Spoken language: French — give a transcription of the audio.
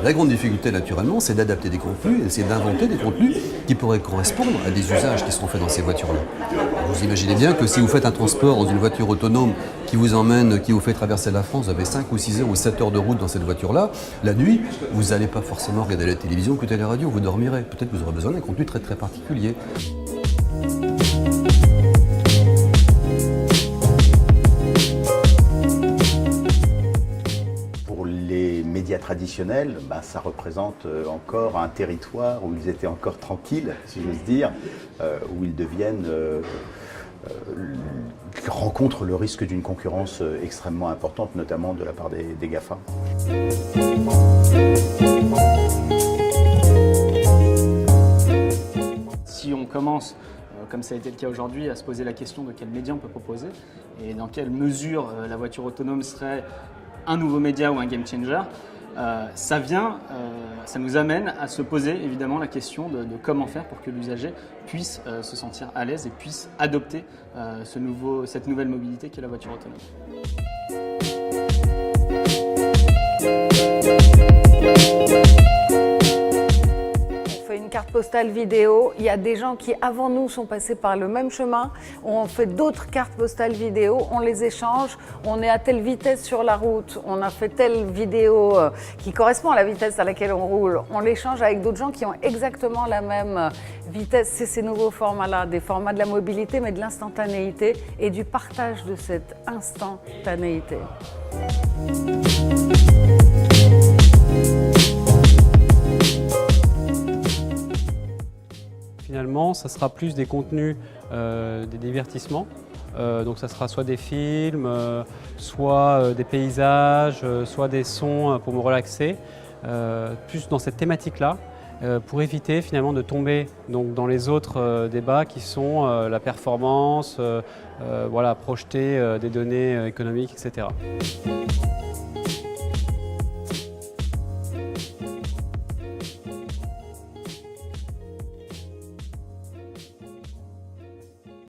La grande difficulté, naturellement, c'est d'adapter des contenus et c'est d'inventer des contenus qui pourraient correspondre à des usages qui seront faits dans ces voitures-là. Vous imaginez bien que si vous faites un transport dans une voiture autonome qui vous emmène, qui vous fait traverser la France, vous avez 5 ou 6 heures ou 7 heures de route dans cette voiture-là, la nuit, vous n'allez pas forcément regarder la télévision, écouter la radio, vous dormirez. Peut-être que vous aurez besoin d'un contenu très très particulier. Les médias traditionnels, ça représente encore un territoire où ils étaient encore tranquilles, si j'ose dire, où ils deviennent, rencontrent le risque d'une concurrence extrêmement importante, notamment de la part des GAFA. Si on commence, comme ça a été le cas aujourd'hui, à se poser la question de quel média on peut proposer et dans quelle mesure la voiture autonome serait un nouveau média ou un game changer, ça nous amène à se poser évidemment la question de comment faire pour que l'usager puisse se sentir à l'aise et puisse adopter cette nouvelle mobilité qu'est la voiture autonome. Une carte postale vidéo, il y a des gens qui avant nous sont passés par le même chemin, on fait d'autres cartes postales vidéo, on les échange, on est à telle vitesse sur la route, on a fait telle vidéo qui correspond à la vitesse à laquelle on roule, on l'échange avec d'autres gens qui ont exactement la même vitesse. C'est ces nouveaux formats-là, des formats de la mobilité mais de l'instantanéité et du partage de cette instantanéité. Finalement, ça sera plus des contenus, des divertissements. Donc ça sera soit des films, soit des paysages, soit des sons pour me relaxer. Plus dans cette thématique-là, pour éviter finalement de tomber donc, dans les autres débats qui sont la performance, voilà, projeter des données économiques, etc.